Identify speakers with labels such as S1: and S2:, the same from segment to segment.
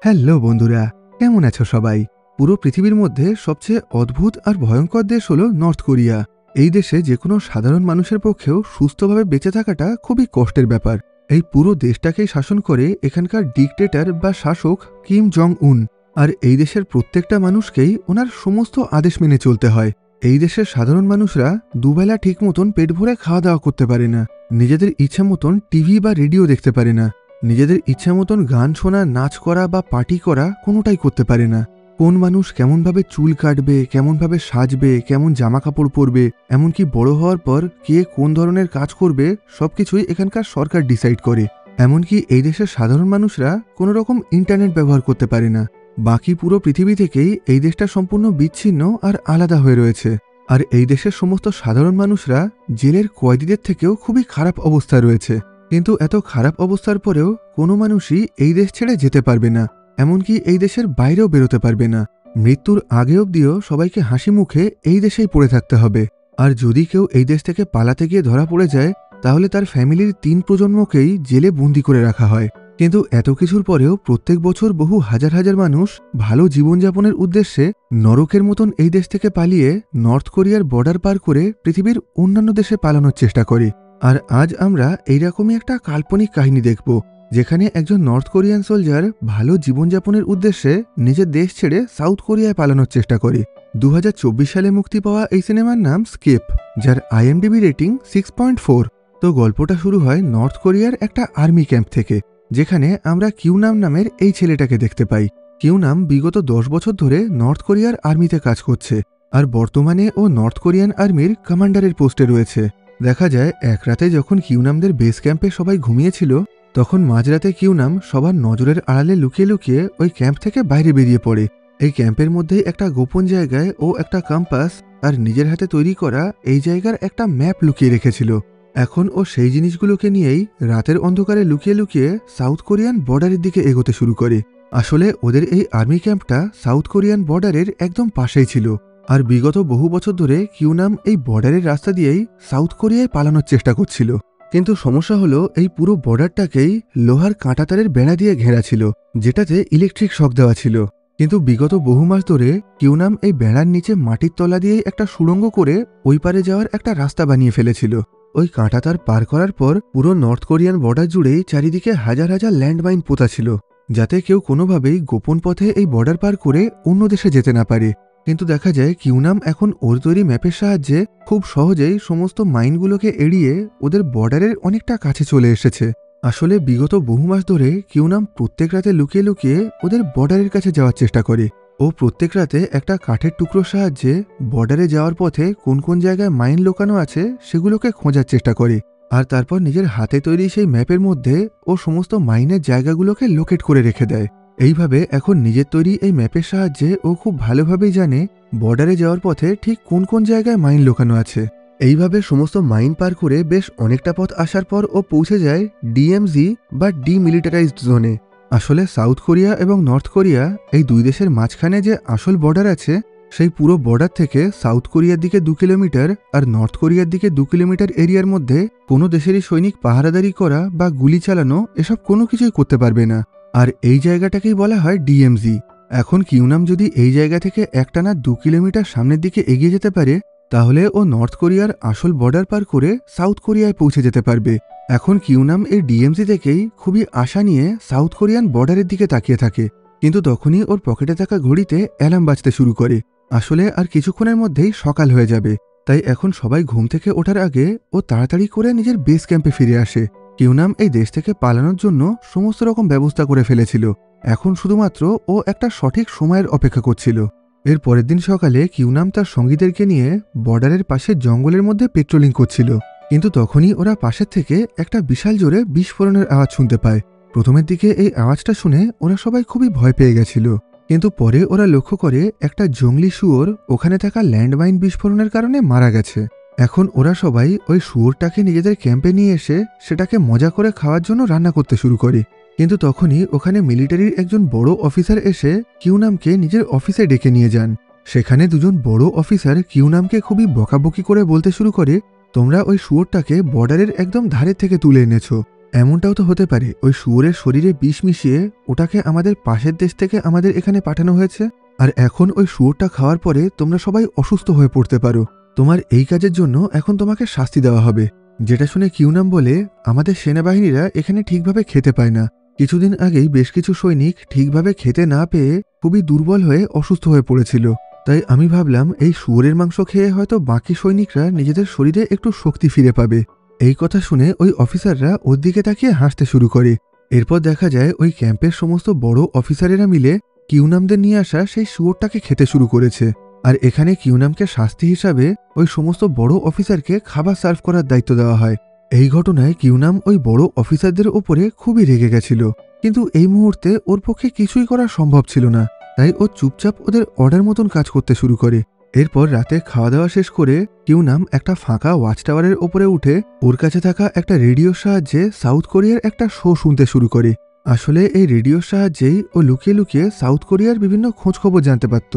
S1: Hello বন্ধুরা, কেমন আছো সবাই? পুরো পৃথিবীর মধ্যে সবচেয়ে অদ্ভুত আর ভয়ঙ্কর দেশ হলো নর্থ কোরিয়া। এই দেশে যে কোনো সাধারণ মানুষের পক্ষেও সুস্থভাবে বেঁচে থাকাটা খুবই কষ্টের ব্যাপার। এই পুরো দেশটাকেই শাসন করে এখানকার ডিকটেটর বা শাসক কিম জং উন। আর এই দেশের প্রত্যেকটা মানুষকেই ওনার সমস্ত আদেশ মেনে চলতে হয়। এই দেশের সাধারণ মানুষরা দুবেলা ঠিক মতন পেট ভরে খাওয়া দাওয়া করতে পারে না, নিজেদের ইচ্ছা মতন টিভি বা রেডিও দেখতে পারে না, নিজেদের ইচ্ছা মতন গান শোনা, নাচ করা বা পার্টি করা কোনোটাই করতে পারে না। কোন মানুষ কেমনভাবে চুল কাটবে, কেমনভাবে সাজবে, কেমন জামা কাপড় পরবে, এমনকি বড় হওয়ার পর কে কোন ধরনের কাজ করবে সবকিছুই এখানকার সরকার ডিসাইড করে। এমনকি এই দেশের সাধারণ মানুষরা কোনো রকম ইন্টারনেট ব্যবহার করতে পারে না। বাকি পুরো পৃথিবী থেকেই এই দেশটা সম্পূর্ণ বিচ্ছিন্ন আর আলাদা হয়ে রয়েছে। আর এই দেশের সমস্ত সাধারণ মানুষরা জেলের কয়েদিদের থেকেও খুবই খারাপ অবস্থায় রয়েছে। কিন্তু এত খারাপ অবস্থার পরেও কোনো মানুষই এই দেশ ছেড়ে যেতে পারবে না, এমনকি এই দেশের বাইরেও বেরোতে পারবে না। মৃত্যুর আগে অবধিও সবাইকে হাসি মুখে এই দেশেই পড়ে থাকতে হবে। আর যদি কেউ এই দেশ থেকে পালাতে গিয়ে ধরা পড়ে যায়, তাহলে তার ফ্যামিলির 3 প্রজন্মকেই জেলে বন্দি করে রাখা হয়। কিন্তু এত কিছুর পরেও প্রত্যেক বছর বহু হাজার হাজার মানুষ ভালো জীবনযাপনের উদ্দেশ্যে নরকের মতন এই দেশ থেকে পালিয়ে নর্থ কোরিয়ার বর্ডার পার করে পৃথিবীর অন্যান্য দেশে পালানোর চেষ্টা করে। আর আজ আমরা এইরকমই একটা কাল্পনিক কাহিনী দেখব, যেখানে একজন নর্থ কোরিয়ান সোলজার ভালো জীবনযাপনের উদ্দেশ্যে নিজের দেশ ছেড়ে সাউথ কোরিয়ায় পালানোর চেষ্টা করে। 2024 সালে মুক্তি পাওয়া এই সিনেমার নাম স্কেপ, যার IMDb রেটিং 6.4। তো গল্পটা শুরু হয় নর্থ কোরিয়ার একটা আর্মি ক্যাম্প থেকে, যেখানে আমরা কিউনাম নামের এই ছেলেটাকে দেখতে পাই। কিউনাম বিগত 10 বছর ধরে নর্থ কোরিয়ার আর্মিতে কাজ করছে, আর বর্তমানে ও নর্থ কোরিয়ান আর্মির কমান্ডারের পোস্টে রয়েছে। দেখা যায় এক রাতে যখন কিউনামদের বেস ক্যাম্পে সবাই ঘুমিয়েছিল, তখন মাঝরাতে কিউনাম সবার নজরের আড়ালে লুকিয়ে লুকিয়ে ওই ক্যাম্প থেকে বাইরে বেরিয়ে পড়ে। এই ক্যাম্পের মধ্যেই একটা গোপন জায়গায় ও একটা কম্পাস আর নিজের হাতে তৈরি করা এই জায়গার একটা ম্যাপ লুকিয়ে রেখেছিল। এখন ও সেই জিনিসগুলোকে নিয়েই রাতের অন্ধকারে লুকিয়ে লুকিয়ে সাউথ কোরিয়ান বর্ডারের দিকে এগোতে শুরু করে। আসলে ওদের এই আর্মি ক্যাম্পটা সাউথ কোরিয়ান বর্ডারের একদম পাশেই ছিল। আর বিগত বহু বছর ধরে কিউনাম এই বর্ডারের রাস্তা দিয়েই সাউথ কোরিয়ায় পালানোর চেষ্টা করছিল। কিন্তু সমস্যা হলো এই পুরো বর্ডারটাকেই লোহার কাঁটাতারের বেড়া দিয়ে ঘেরা ছিল, যেটাতে ইলেকট্রিক শক দেওয়া ছিল। কিন্তু বিগত বহু মাস ধরে কিউনাম এই বেড়ার নিচে মাটির তলা দিয়েই একটা সুড়ঙ্গ করে ওই পারে যাওয়ার একটা রাস্তা বানিয়ে ফেলেছিল। ওই কাঁটাতার পার করার পর পুরো নর্থ কোরিয়ান বর্ডার জুড়েই চারিদিকে হাজার হাজার ল্যান্ডমাইন পোতা ছিল, যাতে কেউ কোনোভাবেই গোপন পথে এই বর্ডার পার করে অন্য দেশে যেতে না পারে। কিন্তু দেখা যায় কিউনাম এখন ওর তৈরি ম্যাপের সাহায্যে খুব সহজেই সমস্ত মাইনগুলোকে এড়িয়ে ওদের বর্ডারের অনেকটা কাছে চলে এসেছে। আসলে বিগত বহু মাস ধরে কিউনাম প্রত্যেক রাতে লুকিয়ে লুকিয়ে ওদের বর্ডারের কাছে যাওয়ার চেষ্টা করে। ও প্রত্যেক রাতে একটা কাঠের টুকরোর সাহায্যে বর্ডারে যাওয়ার পথে কোন কোন জায়গায় মাইন লোকানো আছে সেগুলোকে খোঁজার চেষ্টা করে। আর তারপর নিজের হাতে তৈরি সেই ম্যাপের মধ্যে ও সমস্ত মাইনের জায়গাগুলোকে লোকেট করে রেখে দেয়। এইভাবে এখন নিজের তৈরি এই ম্যাপের সাহায্যে ও খুব ভালোভাবেই জানে বর্ডারে যাওয়ার পথে ঠিক কোন কোন জায়গায় মাইন লোকানো আছে। এইভাবে সমস্ত মাইন পার করে বেশ অনেকটা পথ আসার পর ও পৌঁছে যায় DMZ বা ডিমিলিটারাইজড জোনে। আসলে সাউথ কোরিয়া এবং নর্থ কোরিয়া এই দুই দেশের মাঝখানে যে আসল বর্ডার আছে, সেই পুরো বর্ডার থেকে সাউথ কোরিয়ার দিকে 2 কিলোমিটার আর নর্থ কোরিয়ার দিকে 2 কিলোমিটার এরিয়ার মধ্যে কোনো দেশেরই সৈনিক পাহারাদারি করা বা গুলি চালানো এসব কোনো কিছুই করতে পারবে না। আর এই জায়গাটাকেই বলা হয় DMZ। এখন কিউনাম যদি এই জায়গা থেকে একটানা 2 কিলোমিটার সামনের দিকে এগিয়ে যেতে পারে, তাহলে ও নর্থ কোরিয়ার আসল বর্ডার পার করে সাউথ কোরিয়ায় পৌঁছে যেতে পারবে। এখন কিউনাম এই DMZ থেকেই খুবই আশা নিয়ে সাউথ কোরিয়ান বর্ডারের দিকে তাকিয়ে থাকে। কিন্তু তখনই ওর পকেটে থাকা ঘড়িতে অ্যালার্ম বাজতে শুরু করে। আসলে আর কিছুক্ষণের মধ্যেই সকাল হয়ে যাবে, তাই এখন সবাই ঘুম থেকে ওঠার আগে ও তাড়াতাড়ি করে নিজের বেস ক্যাম্পে ফিরে আসে। কিউনাম এই দেশ থেকে পালানোর জন্য সমস্ত রকম ব্যবস্থা করে ফেলেছিল। এখন শুধুমাত্র ও একটা সঠিক সময়ের অপেক্ষা করছিল। এর পরের দিন সকালে কিউনাম তার সঙ্গীদেরকে নিয়ে বর্ডারের পাশে জঙ্গলের মধ্যে পেট্রোলিং করছিল। কিন্তু তখনই ওরা পাশের থেকে একটা বিশাল জোরে বিস্ফোরণের আওয়াজ শুনতে পায়। প্রথমের দিকে এই আওয়াজটা শুনে ওরা সবাই খুবই ভয় পেয়ে গেছিল, কিন্তু পরে ওরা লক্ষ্য করে একটা জঙ্গলি শুয়োর ওখানে থাকা ল্যান্ডমাইন বিস্ফোরণের কারণে মারা গেছে। এখন ওরা সবাই ওই শুয়োরটাকে নিজেদের ক্যাম্পে নিয়ে এসে সেটাকে মজা করে খাওয়ার জন্য রান্না করতে শুরু করে। কিন্তু তখনই ওখানে মিলিটারির একজন বড় অফিসার এসে কিউনামকে নিজের অফিসে ডেকে নিয়ে যান। সেখানে দুজন বড় অফিসার কিউনামকে খুবই বকাবকি করে বলতে শুরু করে, তোমরা ওই শুয়োরটাকে বর্ডারের একদম ধারে থেকে তুলে এনেছো, এমনটাও তো হতে পারে ওই শুয়োরের শরীরে বিষ মিশিয়ে ওটাকে আমাদের পাশের দেশ থেকে আমাদের এখানে পাঠানো হয়েছে, আর এখন ওই শুয়োরটা খাওয়ার পরে তোমরা সবাই অসুস্থ হয়ে পড়তে পারো। তোমার এই কাজের জন্য এখন তোমাকে শাস্তি দেওয়া হবে। যেটা শুনে কিউনাম বলে, আমাদের সেনাবাহিনীরা এখানে ঠিকভাবে খেতে পায় না। কিছুদিন আগেই বেশ কিছু সৈনিক ঠিকভাবে খেতে না পেয়ে খুবই দুর্বল হয়ে অসুস্থ হয়ে পড়েছিল। তাই আমি ভাবলাম এই শুয়োরের মাংস খেয়ে হয়তো বাকি সৈনিকরা নিজেদের শরীরে একটু শক্তি ফিরে পাবে। এই কথা শুনে ওই অফিসাররা ওর দিকে তাকিয়ে হাসতে শুরু করে। এরপর দেখা যায় ওই ক্যাম্পের সমস্ত বড় অফিসারেরা মিলে কিউনামদের নিয়ে আসা সেই শুয়োরটাকে খেতে শুরু করেছে। আর এখানে কিউনামকে শাস্তি হিসাবে ওই সমস্ত বড় অফিসারকে খাবার সার্ভ করার দায়িত্ব দেওয়া হয়। এই ঘটনায় কিউনাম ওই বড় অফিসারদের ওপরে খুবই রেগে গেছিল, কিন্তু এই মুহূর্তে ওর পক্ষে কিছুই করা সম্ভব ছিল না। তাই ও চুপচাপ ওদের অর্ডার মতন কাজ করতে শুরু করে। এরপর রাতে খাওয়া দাওয়া শেষ করে কিউনাম একটা ফাঁকা ওয়াচ টাওয়ারের ওপরে উঠে ওর কাছে থাকা একটা রেডিওর সাহায্যে সাউথ কোরিয়ার একটা শো শুনতে শুরু করে। আসলে এই রেডিওর সাহায্যেই ও লুকিয়ে লুকিয়ে সাউথ কোরিয়ার বিভিন্ন খোঁজখবর জানতে পারত।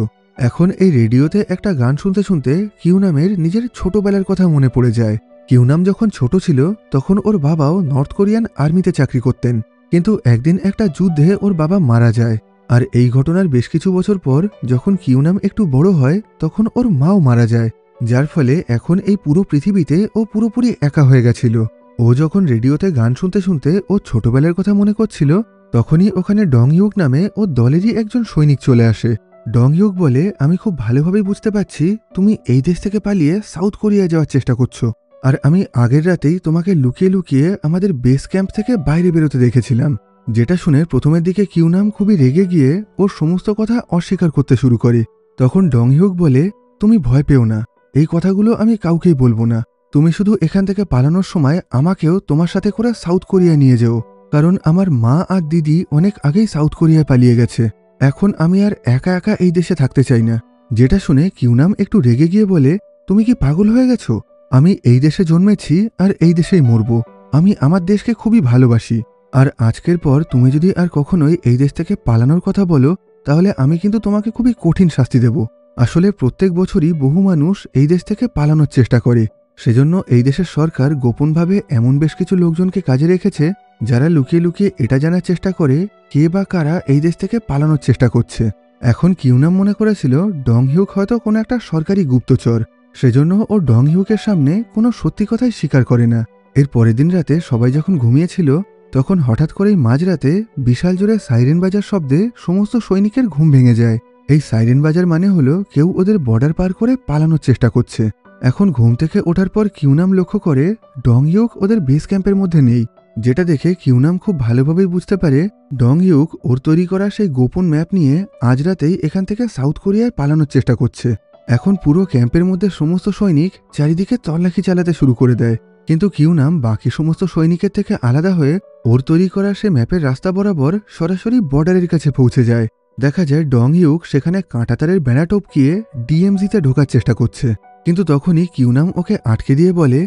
S1: এখন এই রেডিওতে একটা গান শুনতে শুনতে কিউনামের নিজের ছোটবেলার কথা মনে পড়ে যায়। কিউনাম যখন ছোট ছিল তখন ওর বাবাও নর্থ কোরিয়ান আর্মিতে চাকরি করতেন, কিন্তু একদিন একটা যুদ্ধে ওর বাবা মারা যায়। আর এই ঘটনার বেশ কিছু বছর পর যখন কিউনাম একটু বড় হয় তখন ওর মাও মারা যায়, যার ফলে এখন এই পুরো পৃথিবীতে ও পুরোপুরি একা হয়ে গেছিল। ও যখন রেডিওতে গান শুনতে শুনতে ও ছোটবেলার কথা মনে করছিল, তখনই ওখানে ডং ইউক নামে ও দলেরই একজন সৈনিক চলে আসে। ডং ইউক বলে, আমি খুব ভালোভাবেই বুঝতে পারছি তুমি এই দেশ থেকে পালিয়ে সাউথ কোরিয়া যাওয়ার চেষ্টা করছো, আর আমি আগের রাতেই তোমাকে লুকিয়ে লুকিয়ে আমাদের বেস ক্যাম্প থেকে বাইরে বেরোতে দেখেছিলাম। যেটা শুনে প্রথমের দিকে কিউনাম খুবই রেগে গিয়ে ওর সমস্ত কথা অস্বীকার করতে শুরু করে। তখন ডং ইউক বলে, তুমি ভয় পেও না, এই কথাগুলো আমি কাউকেই বলবো না। তুমি শুধু এখান থেকে পালানোর সময় আমাকেও তোমার সাথে করে সাউথ কোরিয়া নিয়ে যেও, কারণ আমার মা আর দিদি অনেক আগেই সাউথ কোরিয়ায় পালিয়ে গেছে। এখন আমি আর একা একা এই দেশে থাকতে চাই না। যেটা শুনে কিউনাম একটু রেগে গিয়ে বলে, তুমি কি পাগল হয়ে গেছো? আমি এই দেশে জন্মেছি আর এই দেশেই মরব। আমি আমার দেশকে খুবই ভালোবাসি, আর আজকের পর তুমি যদি আর কখনোই এই দেশ থেকে পালানোর কথা বলো তাহলে আমি কিন্তু তোমাকে খুবই কঠিন শাস্তি দেব। আসলে প্রত্যেক বছরই বহু মানুষ এই দেশ থেকে পালানোর চেষ্টা করে, সেজন্য এই দেশের সরকার গোপনভাবে এমন বেশ কিছু লোকজনকে কাজে রেখেছে যারা লুকিয়ে লুকিয়ে এটা জানার চেষ্টা করে কে বা কারা এই দেশ থেকে পালানোর চেষ্টা করছে। এখন কিউনাম মনে করেছিল ডং হিউক হয়তো কোনো একটা সরকারি গুপ্তচর, সেজন্য ও ডং হিউকের সামনে কোনো সত্যি কথাই স্বীকার করে না। এর পরের দিন রাতে সবাই যখন ঘুমিয়েছিল তখন হঠাৎ করেই মাঝরাতে বিশাল জোরে সাইরেন বাজার শব্দে সমস্ত সৈনিকের ঘুম ভেঙে যায়। এই সাইরেন বাজার মানে হলো কেউ ওদের বর্ডার পার করে পালানোর চেষ্টা করছে। এখন ঘুম থেকে ওঠার পর কিউনাম লক্ষ্য করে ডং ইউক ওদের বেস ক্যাম্পের মধ্যে নেই, যেটা দেখে কিউনাম খুব ভালোভাবেই বুঝতে পারে ডং ইউক ওর তৈরি করা সেই গোপন ম্যাপ নিয়ে আজ রাতেই এখান থেকে সাউথ কোরিয়ায় পালানোর চেষ্টা করছে। এখন পুরো ক্যাম্পের মধ্যে সমস্ত সৈনিক চারিদিকে তল্লাশি চালাতে শুরু করে দেয়, কিন্তু কিউনাম বাকি সমস্ত সৈনিকের থেকে আলাদা হয়ে ওর তৈরি করা সে ম্যাপের রাস্তা বরাবর সরাসরি বর্ডারের কাছে পৌঁছে যায়। দেখা যায় ডং ইউক সেখানে কাঁটাতারের বেড়া টপকিয়ে ডিএমজিতে ঢোকার চেষ্টা করছে, কিন্তু তখনই কিউনাম ওকে আটকে দিয়ে বলে,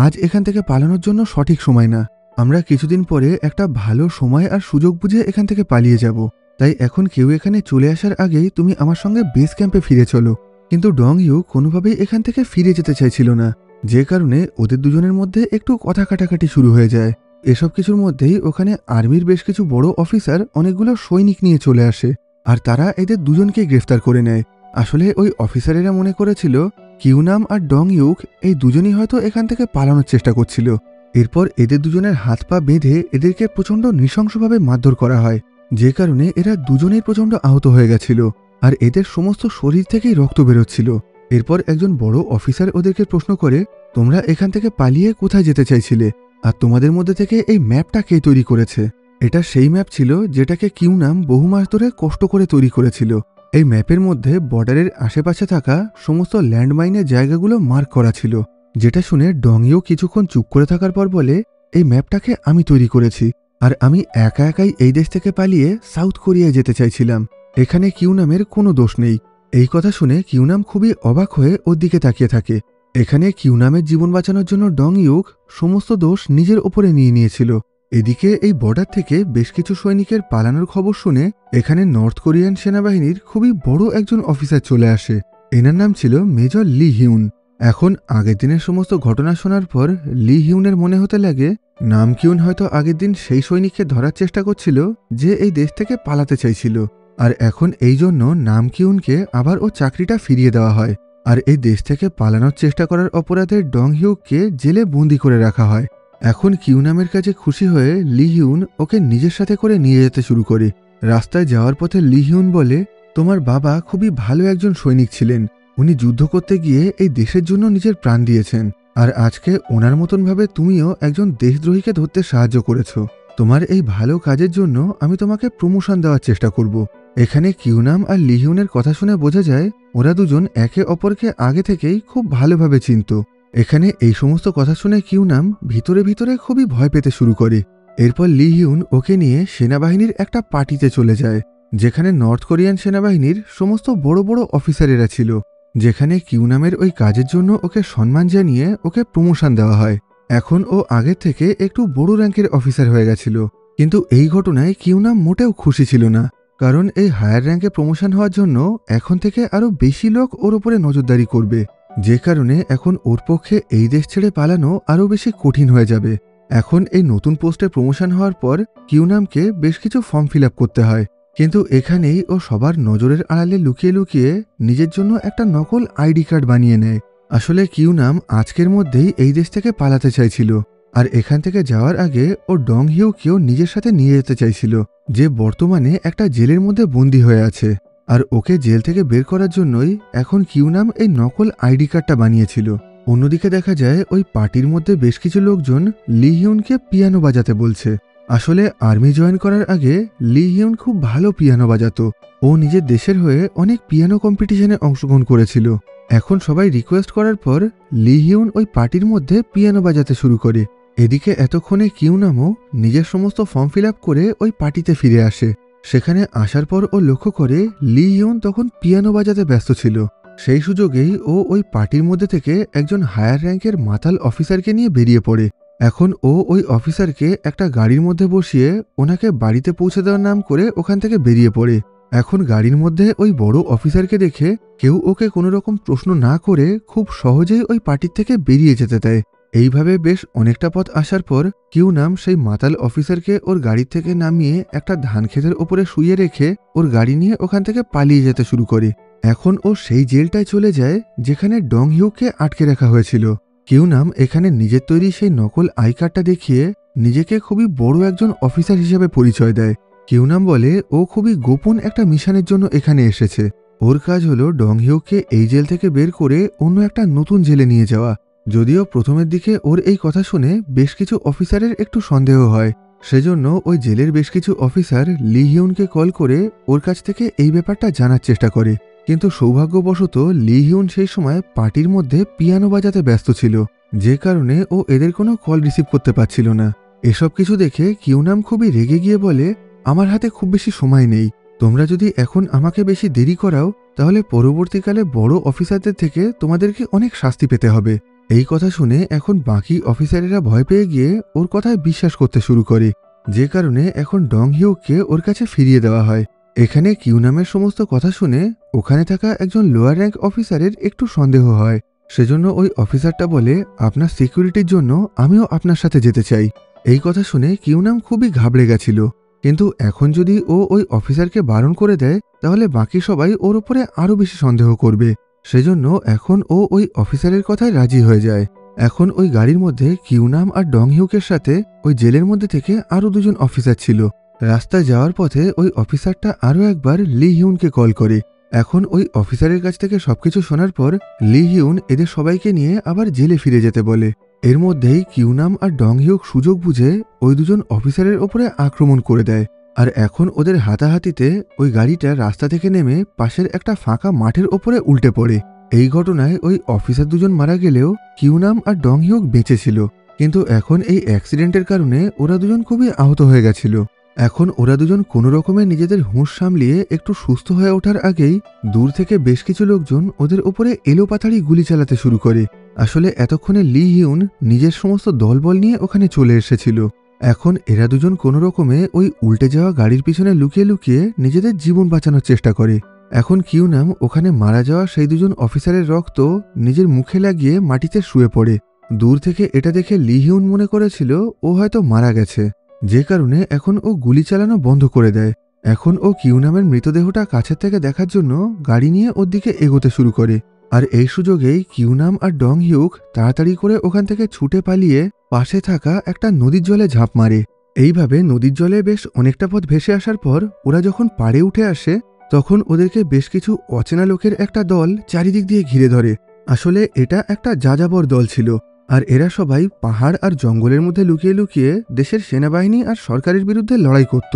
S1: আজ এখান থেকে পালানোর জন্য সঠিক সময় না। আমরা কিছুদিন পরে একটা ভালো সময় আর সুযোগ বুঝে এখান থেকে পালিয়ে যাব। তাই এখন কেউ এখানে চলে আসার আগেই তুমি আমার সঙ্গে বেস ক্যাম্পে ফিরে চলো। কিন্তু ডং ইউক কোনোভাবেই এখান থেকে ফিরে যেতে চাইছিল না, যে কারণে ওদের দুজনের মধ্যে একটু কথা কাটাকাটি শুরু হয়ে যায়। এসব কিছুর মধ্যেই ওখানে আর্মির বেশ কিছু বড় অফিসার অনেকগুলো সৈনিক নিয়ে চলে আসে, আর তারা এদের দুজনকে গ্রেফতার করে নেয়। আসলে ওই অফিসারেরা মনে করেছিল কিউনাম আর ডং ইউক এই দুজনই হয়তো এখান থেকে পালানোর চেষ্টা করছিল। এরপর এদের দুজনের হাত পা বেঁধে এদেরকে প্রচণ্ড নৃশংসভাবে মারধর করা হয়, যে কারণে এরা দুজনেই প্রচণ্ড আহত হয়ে গেছিল, আর এদের সমস্ত শরীর থেকেই রক্ত বেরোচ্ছিল। এরপর একজন বড় অফিসার ওদেরকে প্রশ্ন করে, তোমরা এখান থেকে পালিয়ে কোথায় যেতে চাইছিলে, আর তোমাদের মধ্যে থেকে এই ম্যাপটা কে তৈরি করেছে? এটা সেই ম্যাপ ছিল যেটাকে কিউনাম বহু মাস ধরে কষ্ট করে তৈরি করেছিল। এই ম্যাপের মধ্যে বর্ডারের আশেপাশে থাকা সমস্ত ল্যান্ডমাইনের জায়গাগুলো মার্ক করা ছিল। যেটা শুনে ডংইও কিছুক্ষণ চুপ করে থাকার পর বলে, এই ম্যাপটাকে আমি তৈরি করেছি, আর আমি একা একাই এই দেশ থেকে পালিয়ে সাউথ কোরিয়ায় যেতে চাইছিলাম। এখানে কিউনামের কোনো দোষ নেই। এই কথা শুনে কিউনাম খুবই অবাক হয়ে ওর দিকে তাকিয়ে থাকে। এখানে কিউনামের জীবন বাঁচানোর জন্য ডং ইউক সমস্ত দোষ নিজের ওপরে নিয়ে নিয়েছিল। এদিকে এই বর্ডার থেকে বেশ কিছু সৈনিকের পালানোর খবর শুনে এখানে নর্থ কোরিয়ান সেনাবাহিনীর খুবই বড় একজন অফিসার চলে আসে। এনার নাম ছিল মেজর লি হিউন। এখন আগের দিনের সমস্ত ঘটনা শোনার পর লি হিউনের মনে হতে লাগে নামকিউন হয়তো আগের দিন সেই সৈনিককে ধরার চেষ্টা করছিল যে এই দেশ থেকে পালাতে চাইছিল, আর এখন এই জন্য নামকিউনকে আবার ও চাকরিটা ফিরিয়ে দেওয়া হয়, আর এই দেশ থেকে পালানোর চেষ্টা করার অপরাধে ডং হিউককে জেলে বন্দি করে রাখা হয়। এখন কিউনামের কাছে খুশি হয়ে লি হিউন ওকে নিজের সাথে করে নিয়ে যেতে শুরু করে। রাস্তায় যাওয়ার পথে লি হিউন বলে, তোমার বাবা খুবই ভালো একজন সৈনিক ছিলেন, উনি যুদ্ধ করতে গিয়ে এই দেশের জন্য নিজের প্রাণ দিয়েছেন, আর আজকে ওনার মতন ভাবে তুমিও একজন দেশদ্রোহীকে ধরতে সাহায্য করেছো। তোমার এই ভালো কাজের জন্য আমি তোমাকে প্রমোশন দেওয়ার চেষ্টা করব। এখানে কিউনাম আর লিহিউনের কথা শুনে বোঝা যায় ওরা দুজন একে অপরকে আগে থেকেই খুব ভালোভাবে চিনত। এখানে এই সমস্ত কথা শুনে কিউনাম ভিতরে ভিতরে খুবই ভয় পেতে শুরু করে। এরপর লিহিউন ওকে নিয়ে সেনাবাহিনীর একটা পার্টিতে চলে যায়, যেখানে নর্থ কোরিয়ান সেনাবাহিনীর সমস্ত বড় বড় অফিসারেরা ছিল, যেখানে কিউনামের ওই কাজের জন্য ওকে সম্মান জানিয়ে ওকে প্রমোশন দেওয়া হয়। এখন ও আগের থেকে একটু বড় র্যাঙ্কের অফিসার হয়ে গেছিল, কিন্তু এই ঘটনায় কিউনাম মোটেও খুশি ছিল না, কারণ এই হায়ার র্যাঙ্কে প্রমোশন হওয়ার জন্য এখন থেকে আরও বেশি লোক ওর উপরে নজরদারি করবে, যে কারণে এখন ওর পক্ষে এই দেশ ছেড়ে পালানো আরও বেশি কঠিন হয়ে যাবে। এখন এই নতুন পোস্টে প্রমোশন হওয়ার পর কিউনামকে বেশ কিছু ফর্ম ফিল আপ করতে হয়, কিন্তু এখানেই ও সবার নজরের আড়ালে লুকিয়ে লুকিয়ে নিজের জন্য একটা নকল আইডি কার্ড বানিয়ে নেয়। আসলে কিউনাম আজকের মধ্যেই এই দেশ থেকে পালাতে চাইছিল, আর এখান থেকে যাওয়ার আগে ও ডং হিউকেও নিজের সাথে নিয়ে যেতে চাইছিল, যে বর্তমানে একটা জেলের মধ্যে বন্দী হয়ে আছে, আর ওকে জেল থেকে বের করার জন্যই এখন কিউনাম এই নকল আইডি কার্ডটা বানিয়েছিল। অন্যদিকে দেখা যায় ওই পার্টির মধ্যে বেশ কিছু লোকজন লি হিউনকে পিয়ানো বাজাতে বলছে। আসলে আর্মি জয়েন করার আগে লি হিউন খুব ভালো পিয়ানো বাজাতো, ও নিজের দেশের হয়ে অনেক পিয়ানো কম্পিটিশনে অংশগ্রহণ করেছিল। এখন সবাই রিকোয়েস্ট করার পর লি হিউন ওই পার্টির মধ্যে পিয়ানো বাজাতে শুরু করে। এদিকে এতক্ষণে কিউনামও নিজের সমস্ত ফর্ম ফিল আপ করে ওই পার্টিতে ফিরে আসে। সেখানে আসার পর ও লক্ষ্য করে লি হিউন তখন পিয়ানো বাজাতে ব্যস্ত ছিল। সেই সুযোগেই ও ওই পার্টির মধ্যে থেকে একজন হায়ার র্যাঙ্কের মাতাল অফিসারকে নিয়ে বেরিয়ে পড়ে। এখন ও ওই অফিসারকে একটা গাড়ির মধ্যে বসিয়ে ওনাকে বাড়িতে পৌঁছে দেওয়ার নাম করে ওখান থেকে বেরিয়ে পড়ে। এখন গাড়ির মধ্যে ওই বড় অফিসারকে দেখে কেউ ওকে কোনো রকম প্রশ্ন না করে খুব সহজেই ওই পার্টির থেকে বেরিয়ে যেতে দেয়। এইভাবে বেশ অনেকটা পথ আসার পর কিউনাম সেই মাতাল অফিসারকে ওর গাড়ি থেকে নামিয়ে একটা ধান ক্ষেতের ওপরে শুয়ে রেখে ওর গাড়ি নিয়ে ওখান থেকে পালিয়ে যেতে শুরু করে। এখন ও সেই জেলটায় চলে যায় যেখানে ডং হিউকে আটকে রাখা হয়েছিল। কিউনাম এখানে নিজের তৈরি সেই নকল আই কার্ডটা দেখিয়ে নিজেকে খুবই বড় একজন অফিসার হিসেবে পরিচয় দেয়। কিউনাম বলে ও খুবই গোপন একটা মিশনের জন্য এখানে এসেছে। ওর কাজ হলো ডং হিউকে এই জেল থেকে বের করে অন্য একটা নতুন জেলে নিয়ে যাওয়া। যদিও প্রথমের দিকে ওর এই কথা শুনে বেশ কিছু অফিসারের একটু সন্দেহ হয়, সেজন্য ওই জেলের বেশ কিছু অফিসার লি হিউনকে কল করে ওর কাছ থেকে এই ব্যাপারটা জানার চেষ্টা করে, কিন্তু সৌভাগ্যবশত লি হিউন সেই সময় পার্টির মধ্যে পিয়ানো বাজাতে ব্যস্ত ছিল, যে কারণে ও এদের কোনো কল রিসিভ করতে পারছিল না। এসব কিছু দেখে কিউনাম খুবই রেগে গিয়ে বলে, আমার হাতে খুব বেশি সময় নেই, তোমরা যদি এখন আমাকে বেশি দেরি করাও তাহলে পরবর্তীকালে বড় অফিসারদের থেকে তোমাদেরকে অনেক শাস্তি পেতে হবে। এই কথা শুনে এখন বাকি অফিসারেরা ভয় পেয়ে গিয়ে ওর কথায় বিশ্বাস করতে শুরু করে, যে কারণে এখন ডং হিউকে ওর কাছে ফিরিয়ে দেওয়া হয়। এখানে কিউনামের সমস্ত কথা শুনে ওখানে থাকা একজন লোয়ার র্যাঙ্ক অফিসারের একটু সন্দেহ হয়, সেজন্য ওই অফিসারটা বলে, আপনার সিকিউরিটির জন্য আমিও আপনার সাথে যেতে চাই। এই কথা শুনে কিউনাম খুবই ঘাবড়ে গেছিল, কিন্তু এখন যদি ও ওই অফিসারকে বারণ করে দেয় তাহলে বাকি সবাই ওর উপরে আরও বেশি সন্দেহ করবে, সেজন্য এখন ও ওই অফিসারের কথায় রাজি হয়ে যায়। এখন ওই গাড়ির মধ্যে কিউনাম আর ডং হিউকের সাথে ওই জেলের মধ্যে থেকে আরও দুজন অফিসার ছিল। রাস্তায় যাওয়ার পথে ওই অফিসারটা আরও একবার লি হিউনকে কল করে। এখন ওই অফিসারের কাছ থেকে সবকিছু শোনার পর লি হিউন এদের সবাইকে নিয়ে আবার জেলে ফিরে যেতে বলে। এর মধ্যেই কিউনাম আর ডং হিউক সুযোগ বুঝে ওই দুজন অফিসারের ওপরে আক্রমণ করে দেয়, আর এখন ওদের হাতাহাতিতে ওই গাড়িটা রাস্তা থেকে নেমে পাশের একটা ফাঁকা মাঠের ওপরে উল্টে পড়ে। এই ঘটনায় ওই অফিসার দুজন মারা গেলেও কিউনাম আর ডং হিউক বেঁচে ছিল, কিন্তু এখন এই অ্যাক্সিডেন্টের কারণে ওরা দুজন খুবই আহত হয়ে গেছিল। এখন ওরা দুজন কোনো রকমে নিজেদের হুঁশ সামলিয়ে একটু সুস্থ হয়ে ওঠার আগেই দূর থেকে বেশ কিছু লোকজন ওদের উপরে এলোপাতাড়ি গুলি চালাতে শুরু করে। আসলে এতক্ষণে লি হিউন নিজের সমস্ত দলবল নিয়ে ওখানে চলে এসেছিল। এখন এরা দুজন কোনো রকমে ওই উল্টে যাওয়া গাড়ির পিছনে লুকিয়ে লুকিয়ে নিজেদের জীবন বাঁচানোর চেষ্টা করে। এখন কিউনাম ওখানে মারা যাওয়া সেই দুজন অফিসারের রক্ত নিজের মুখে লাগিয়ে মাটিতে শুয়ে পড়ে। দূর থেকে এটা দেখে লি হিউন মনে করেছিল ও হয়তো মারা গেছে, যে কারণে এখন ও গুলি চালানো বন্ধ করে দেয়। এখন ও কিউনামের মৃতদেহটা কাছের থেকে দেখার জন্য গাড়ি নিয়ে ওর দিকে এগোতে শুরু করে। আর এই সুযোগেই কিউনাম আর ডং হিউক তাড়াতাড়ি করে ওখান থেকে ছুটে পালিয়ে পাশে থাকা একটা নদীর জলে ঝাঁপ মারে। এইভাবে নদীর জলে বেশ অনেকটা পথ ভেসে আসার পর ওরা যখন পাড়ে উঠে আসে, তখন ওদেরকে বেশ কিছু অচেনা লোকের একটা দল চারিদিক দিয়ে ঘিরে ধরে। আসলে এটা একটা যাযাবর দল ছিল, আর এরা সবাই পাহাড় আর জঙ্গলের মধ্যে লুকিয়ে লুকিয়ে দেশের সেনাবাহিনী আর সরকারের বিরুদ্ধে লড়াই করত।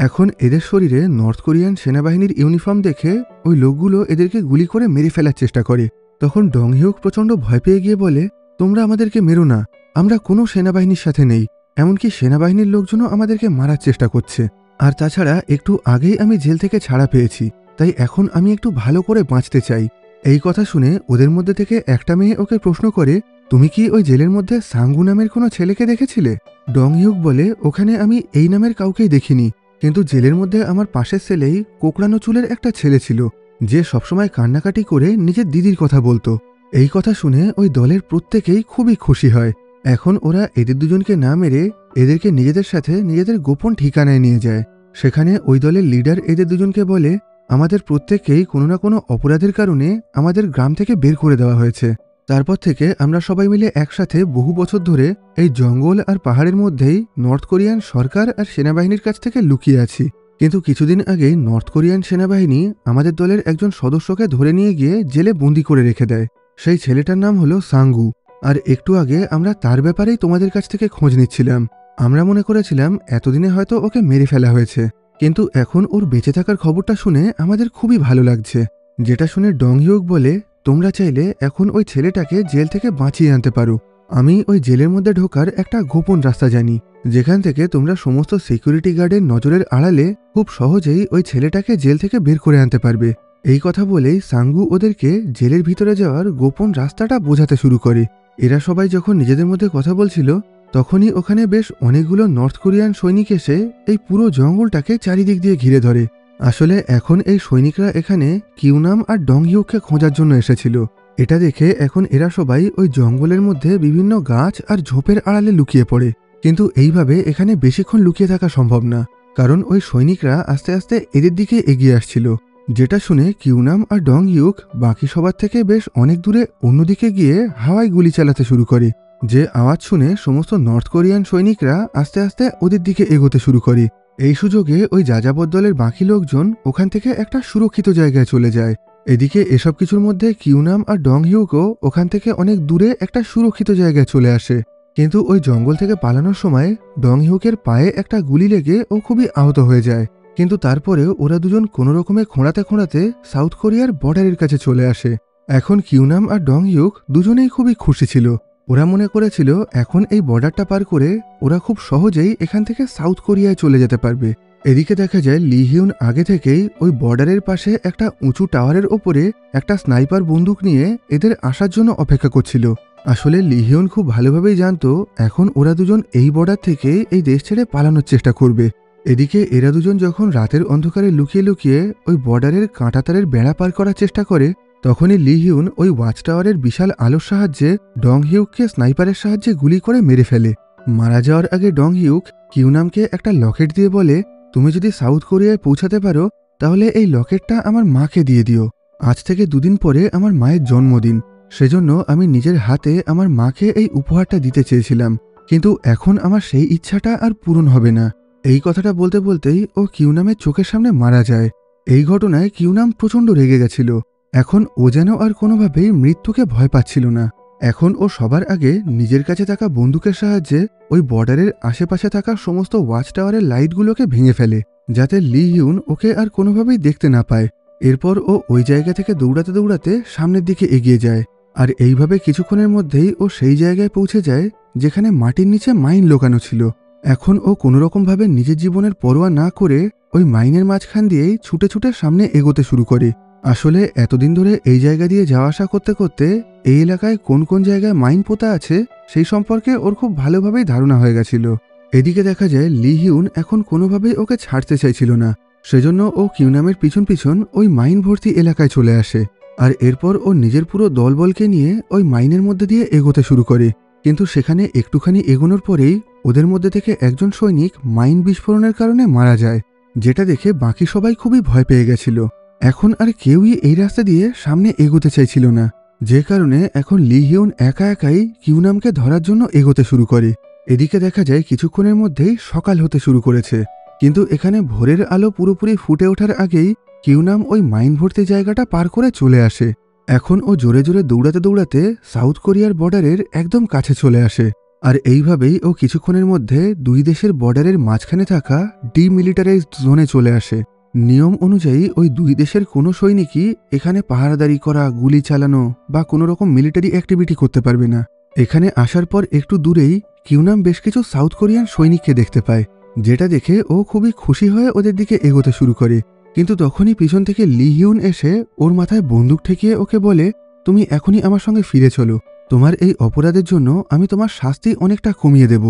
S1: এখন এদের শরীরে নর্থ কোরিয়ান সেনাবাহিনীর ইউনিফর্ম দেখে ওই লোকগুলো এদেরকে গুলি করে মেরে ফেলার চেষ্টা করে। তখন ডং হিউক প্রচণ্ড ভয় পেয়ে গিয়ে বলে, তোমরা আমাদেরকে মেরো না, আমরা কোনো সেনাবাহিনীর সাথে নেই, এমনকি সেনাবাহিনীর লোকজনও আমাদেরকে মারার চেষ্টা করছে। আর তাছাড়া একটু আগেই আমি জেল থেকে ছাড়া পেয়েছি, তাই এখন আমি একটু ভালো করে বাঁচতে চাই। এই কথা শুনে ওদের মধ্যে থেকে একটা মেয়ে ওকে প্রশ্ন করে, তুমি কি ওই জেলের মধ্যে সাঙ্গু নামের কোনো ছেলেকে দেখেছিলে? ডং হিউক বলে, ওখানে আমি এই নামের কাউকেই দেখিনি, কিন্তু জেলের মধ্যে আমার পাশের সেলেই কোকড়ানো চুলের একটা ছেলে ছিল, যে সবসময় কান্নাকাটি করে নিজের দিদির কথা বলতো। এই কথা শুনে ওই দলের প্রত্যেকেই খুবই খুশি হয়। এখন ওরা এদের দুজনকে না মেরে এদেরকে নিজেদের সাথে নিজেদের গোপন ঠিকানায় নিয়ে যায়। সেখানে ওই দলের লিডার এদের দুজনকে বলে, আমাদের প্রত্যেককেই কোনো না কোনো অপরাধের কারণে আমাদের গ্রাম থেকে বের করে দেওয়া হয়েছে। তারপর থেকে আমরা সবাই মিলে একসাথে বহু বছর ধরে এই জঙ্গল আর পাহাড়ের মধ্যেই নর্থ কোরিয়ান সরকার আর সেনাবাহিনীর কাছ থেকে লুকিয়ে আছি। কিন্তু কিছুদিন আগেই নর্থ কোরিয়ান সেনাবাহিনী আমাদের দলের একজন সদস্যকে ধরে নিয়ে গিয়ে জেলে বন্দি করে রেখে দেয়। সেই ছেলেটার নাম হলো সাঙ্গু। আর একটু আগে আমরা তার ব্যাপারেই তোমাদের কাছ থেকে খোঁজ নিচ্ছিলাম। আমরা মনে করেছিলাম এতদিনে হয়তো ওকে মেরে ফেলা হয়েছে, কিন্তু এখন ওর বেঁচে থাকার খবরটা শুনে আমাদের খুবই ভালো লাগছে। যেটা শুনে ডং হিউক বলে, তোমরা চাইলে এখন ওই ছেলেটাকে জেল থেকে বাঁচিয়ে আনতে পারো। আমি ওই জেলের মধ্যে ঢোকার একটা গোপন রাস্তা জানি, যেখান থেকে তোমরা সমস্ত সিকিউরিটি গার্ডের নজরের আড়ালে খুব সহজেই ওই ছেলেটাকে জেল থেকে বের করে আনতে পারবে। এই কথা বলেই সাঙ্গু ওদেরকে জেলের ভিতরে যাওয়ার গোপন রাস্তাটা বোঝাতে শুরু করে। এরা সবাই যখন নিজেদের মধ্যে কথা বলছিল, তখনই ওখানে বেশ অনেকগুলো নর্থ কোরিয়ান সৈনিক এসে এই পুরো জঙ্গলটাকে চারিদিক দিয়ে ঘিরে ধরে। আসলে এখন এই সৈনিকরা এখানে কিউনাম আর ডং হিউককে খোঁজার জন্য এসেছিল। এটা দেখে এখন এরা সবাই ওই জঙ্গলের মধ্যে বিভিন্ন গাছ আর ঝোপের আড়ালে লুকিয়ে পড়ে। কিন্তু এইভাবে এখানে বেশিক্ষণ লুকিয়ে থাকা সম্ভব না, কারণ ওই সৈনিকরা আস্তে আস্তে এদের দিকে এগিয়ে আসছিল। যেটা শুনে কিউনাম আর ডং হিউক বাকি সবার থেকে বেশ অনেক দূরে অন্যদিকে গিয়ে হাওয়ায় গুলি চালাতে শুরু করে। যে আওয়াজ শুনে সমস্ত নর্থ কোরিয়ান সৈনিকরা আস্তে আস্তে ওদের দিকে এগোতে শুরু করে। এই সুযোগে ওই যাযাবর দলের বাকি লোকজন ওখান থেকে একটা সুরক্ষিত জায়গায় চলে যায়। এদিকে এসব কিছুর মধ্যে কিউনাম আর ডং হিউকও ওখান থেকে অনেক দূরে একটা সুরক্ষিত জায়গায় চলে আসে। কিন্তু ওই জঙ্গল থেকে পালানোর সময় ডং হিউকের পায়ে একটা গুলি লেগে ও খুবই আহত হয়ে যায়। কিন্তু তারপরেও ওরা দুজন কোনো রকমে খোঁড়াতে খোঁড়াতে সাউথ কোরিয়ার বর্ডারের কাছে চলে আসে। এখন কিউনাম আর ডং হিউক দুজনেই খুবই খুশি ছিল। ওরা মনে করেছিল এখন এই বর্ডারটা পার করে ওরা খুব সহজেই এখান থেকে সাউথ কোরিয়ায় চলে যেতে পারবে। এদিকে দেখা যায় লি হিউন আগে থেকেই ওই বর্ডারের পাশে একটা উঁচু টাওয়ারের ওপরে একটা স্নাইপার বন্দুক নিয়ে এদের আসার জন্য অপেক্ষা করছিল। আসলে লি হিউন খুব ভালোভাবেই জানতো এখন ওরা দুজন এই বর্ডার থেকে এই দেশ ছেড়ে পালানোর চেষ্টা করবে। এদিকে এরা দুজন যখন রাতের অন্ধকারে লুকিয়ে লুকিয়ে ওই বর্ডারের কাঁটাতারের বেড়া পার করার চেষ্টা করে, তখনই লি হিউন ওই ওয়াচ টাওয়ারের বিশাল আলোর সাহায্যে ডং হিউককে স্নাইপারের সাহায্যে গুলি করে মেরে ফেলে। মারা যাওয়ার আগে ডং হিউক কিউনামকে একটা লকেট দিয়ে বলে, তুমি যদি সাউথ কোরিয়ায় পৌঁছাতে পারো তাহলে এই লকেটটা আমার মাকে দিয়ে দিও। আজ থেকে দুদিন পরে আমার মায়ের জন্মদিন, সেজন্য আমি নিজের হাতে আমার মাকে এই উপহারটা দিতে চেয়েছিলাম, কিন্তু এখন আমার সেই ইচ্ছাটা আর পূরণ হবে না। এই কথাটা বলতে বলতেই ও কিউনামের চোখের সামনে মারা যায়। এই ঘটনায় কিউনাম প্রচণ্ড রেগে গেছিল। এখন ও যেন আর কোনোভাবেই মৃত্যুকে ভয় পাচ্ছিল না। এখন ও সবার আগে নিজের কাছে থাকা বন্দুকের সাহায্যে ওই বর্ডারের আশেপাশে থাকা সমস্ত ওয়াচ টাওয়ারের লাইটগুলোকে ভেঙে ফেলে, যাতে লি হিউন ওকে আর কোনোভাবেই দেখতে না পায়। এরপর ও ওই জায়গা থেকে দৌড়াতে দৌড়াতে সামনের দিকে এগিয়ে যায়। আর এইভাবে কিছুক্ষণের মধ্যেই ও সেই জায়গায় পৌঁছে যায় যেখানে মাটির নিচে মাইন লোকানো ছিল। এখন ও কোনোরকমভাবে নিজের জীবনের পরোয়া না করে ওই মাইনের মাঝখান দিয়েই ছুটে ছুটে সামনে এগোতে শুরু করে। আসলে এতদিন ধরে এই জায়গা দিয়ে যাওয়া আসা করতে করতে এই এলাকায় কোন কোন জায়গায় মাইন পোতা আছে সেই সম্পর্কে ওর খুব ভালোভাবেই ধারণা হয়ে গেছিল। এদিকে দেখা যায় লি হিউন এখন কোনোভাবেই ওকে ছাড়তে চাইছিল না। সেজন্য ও কিউনামের পিছন পিছন ওই মাইন ভর্তি এলাকায় চলে আসে। আর এরপর ও নিজের পুরো দলবলকে নিয়ে ওই মাইনের মধ্যে দিয়ে এগোতে শুরু করে। কিন্তু সেখানে একটুখানি এগোনোর পরেই ওদের মধ্যে থেকে একজন সৈনিক মাইন বিস্ফোরণের কারণে মারা যায়, যেটা দেখে বাকি সবাই খুবই ভয় পেয়ে গেছিল। এখন আর কেউই এই রাস্তা দিয়ে সামনে এগোতে চাইছিল না, যে কারণে এখন লি হিউন একা একাই কিউনামকে ধরার জন্য এগোতে শুরু করে। এদিকে দেখা যায় কিছুক্ষণের মধ্যেই সকাল হতে শুরু করেছে, কিন্তু এখানে ভোরের আলো পুরোপুরি ফুটে ওঠার আগেই কিউনাম ওই মাইন ভর্তি জায়গাটা পার করে চলে আসে। এখন ও জোরে জোরে দৌড়াতে দৌড়াতে সাউথ কোরিয়ার বর্ডারের একদম কাছে চলে আসে। আর এইভাবেই ও কিছুক্ষণের মধ্যে দুই দেশের বর্ডারের মাঝখানে থাকা ডিমিলিটারাইজড জোনে চলে আসে। নিয়ম অনুযায়ী ওই দুই দেশের কোনো সৈনিকই এখানে পাহারাদারি করা, গুলি চালানো বা কোনো রকম মিলিটারি অ্যাক্টিভিটি করতে পারবে না। এখানে আসার পর একটু দূরেই কিউনাম বেশ কিছু সাউথ কোরিয়ান সৈনিককে দেখতে পায়, যেটা দেখে ও খুবই খুশি হয়ে ওদের দিকে এগোতে শুরু করে। কিন্তু তখনই পিছন থেকে লি হিউন এসে ওর মাথায় বন্দুক ঠেকিয়ে ওকে বলে, তুমি এখনই আমার সঙ্গে ফিরে চলো, তোমার এই অপরাধের জন্য আমি তোমার শাস্তি অনেকটা কমিয়ে দেব।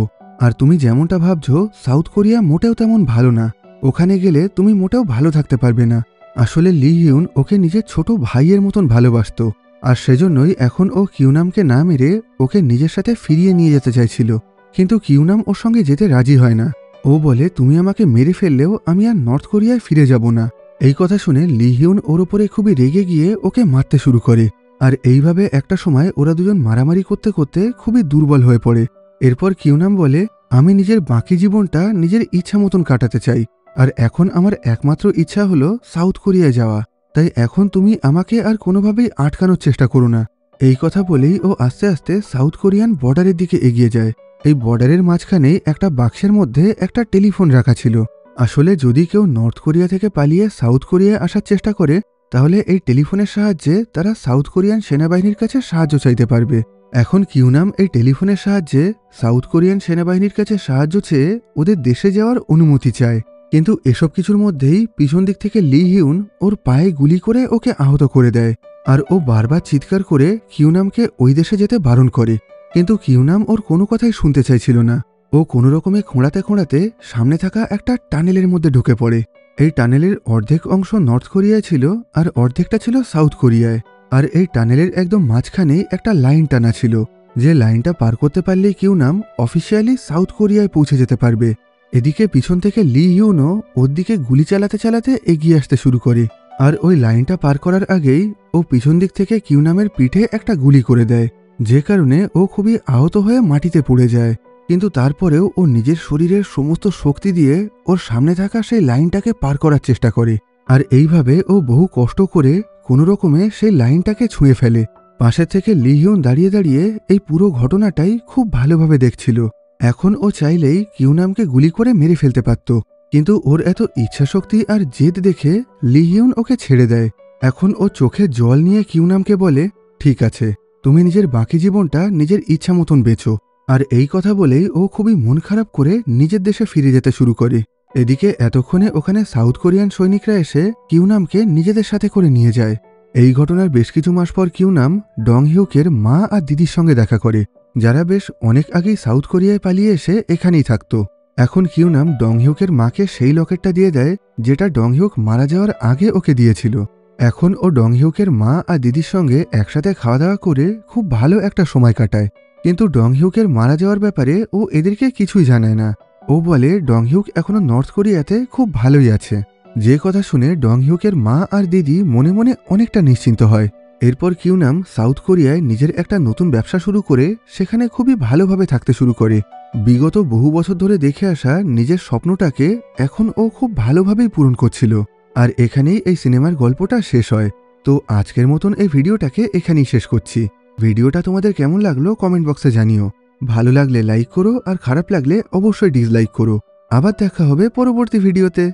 S1: আর তুমি যেমনটা ভাবছো সাউথ কোরিয়া মোটেও তেমন ভালো না, ওখানে গেলে তুমি মোটেও ভালো থাকতে পারবে না। আসলে লি হিউন ওকে নিজের ছোট ভাইয়ের মতন ভালোবাসত, আর সেজন্যই এখন ও কিউনামকে না মেরে ওকে নিজের সাথে ফিরিয়ে নিয়ে যেতে চাইছিল। কিন্তু কিউনাম ওর সঙ্গে যেতে রাজি হয় না। ও বলে, তুমি আমাকে মেরে ফেললেও আমি আর নর্থ কোরিয়ায় ফিরে যাব না। এই কথা শুনে লি হিউন ওর ওপরে খুবই রেগে গিয়ে ওকে মারতে শুরু করে। আর এইভাবে একটা সময় ওরা দুজন মারামারি করতে করতে খুবই দুর্বল হয়ে পড়ে। এরপর কিউনাম বলে, আমি নিজের বাকি জীবনটা নিজের ইচ্ছা মতন কাটাতে চাই, আর এখন আমার একমাত্র ইচ্ছা হলো সাউথ কোরিয়ায় যাওয়া। তাই এখন তুমি আমাকে আর কোনোভাবেই আটকানোর চেষ্টা করো না। এই কথা বলেই ও আস্তে আস্তে সাউথ কোরিয়ান বর্ডারের দিকে এগিয়ে যায়। এই বর্ডারের মাঝখানেই একটা বাক্সের মধ্যে একটা টেলিফোন রাখা ছিল। আসলে যদি কেউ নর্থ কোরিয়া থেকে পালিয়ে সাউথ কোরিয়ায় আসার চেষ্টা করে, তাহলে এই টেলিফোনের সাহায্যে তারা সাউথ কোরিয়ান সেনাবাহিনীর কাছে সাহায্য চাইতে পারবে। এখন কিউনাম এই টেলিফোনের সাহায্যে সাউথ কোরিয়ান সেনাবাহিনীর কাছে সাহায্য চেয়ে ওদের দেশে যাওয়ার অনুমতি চায়। কিন্তু এসব কিছুর মধ্যেই পিছন দিক থেকে লি হিউন ওর পায়ে গুলি করে ওকে আহত করে দেয়। আর ও বারবার চিৎকার করে কিউনামকে ওই দেশে যেতে বারণ করে, কিন্তু কিউনাম ওর কোনো কথাই শুনতে চাইছিল না। ও কোনো রকমে খোঁড়াতে খোঁড়াতে সামনে থাকা একটা টানেলের মধ্যে ঢুকে পড়ে। এই টানেলের অর্ধেক অংশ নর্থ কোরিয়ায় ছিল আর অর্ধেকটা ছিল সাউথ কোরিয়ায়। আর এই টানেলের একদম মাঝখানেই একটা লাইন টানা ছিল, যে লাইনটা পার করতে পারলেই কিউনাম অফিসিয়ালি সাউথ কোরিয়ায় পৌঁছে যেতে পারবে। এদিকে পিছন থেকে লি হিউনও ওর দিকে গুলি চালাতে চালাতে এগিয়ে আসতে শুরু করে। আর ওই লাইনটা পার করার আগেই ও পিছন দিক থেকে কিউনামের পিঠে একটা গুলি করে দেয়, যে কারণে ও খুবই আহত হয়ে মাটিতে পড়ে যায়। কিন্তু তারপরেও ও নিজের শরীরের সমস্ত শক্তি দিয়ে ওর সামনে থাকা সেই লাইনটাকে পার করার চেষ্টা করে। আর এইভাবে ও বহু কষ্ট করে কোনো রকমে সেই লাইনটাকে ছুঁয়ে ফেলে। পাশে থেকে লি হিউন দাঁড়িয়ে দাঁড়িয়ে এই পুরো ঘটনাটাই খুব ভালোভাবে দেখছিল। এখন ও চাইলেই কিউনামকে গুলি করে মেরে ফেলতে পারত, কিন্তু ওর এত ইচ্ছাশক্তি আর জেদ দেখে লি হিউন ওকে ছেড়ে দেয়। এখন ও চোখে জল নিয়ে কিউনামকে বলে, ঠিক আছে, তুমি নিজের বাকি জীবনটা নিজের ইচ্ছা মতন বেচো। আর এই কথা বলেই ও খুবই মন খারাপ করে নিজের দেশে ফিরে যেতে শুরু করে। এদিকে এতক্ষণে ওখানে সাউথ কোরিয়ান সৈনিকরা এসে কিউনামকে নিজেদের সাথে করে নিয়ে যায়। এই ঘটনার বেশ কিছু মাস পর কিউনাম ডং হিউকের মা আর দিদির সঙ্গে দেখা করে, যারা বেশ অনেক আগেই সাউথ কোরিয়ায় পালিয়ে এসে এখানেই থাকত। এখন কিউনাম ডং হিউকের মাকে সেই লকেটটা দিয়ে দেয়, যেটা ডং হিউক মারা যাওয়ার আগে ওকে দিয়েছিল। এখন ও ডং হিউকের মা আর দিদির সঙ্গে একসাথে খাওয়া দাওয়া করে খুব ভালো একটা সময় কাটায়। কিন্তু ডং হিউকের মারা যাওয়ার ব্যাপারে ও এদেরকে কিছুই জানায় না। ও বলে ডং হিউক এখনো নর্থ কোরিয়াতে খুব ভালোই আছে। যে কথা শুনে ডং হিউকের মা আর দিদি মনে মনে অনেকটা নিশ্চিন্ত হয়। এরপর কিউনাম সাউথ কোরিয়ায় নিজের একটা নতুন ব্যবসা শুরু করে সেখানে খুবই ভালোভাবে থাকতে শুরু করে। বিগত বহু বছর ধরে দেখে আসা নিজের স্বপ্নটাকে এখন ও খুব ভালোভাবেই পূরণ করছিল। আর এখানেই এই সিনেমার গল্পটা শেষ হয়। তো আজকের মতন এই ভিডিওটাকে এখানেই শেষ করছি। ভিডিওটা তোমাদের কেমন লাগলো কমেন্ট বক্সে জানিও। ভালো লাগলে লাইক করো, আর খারাপ লাগলে অবশ্যই ডিসলাইক করো। আবার দেখা হবে পরবর্তী ভিডিওতে।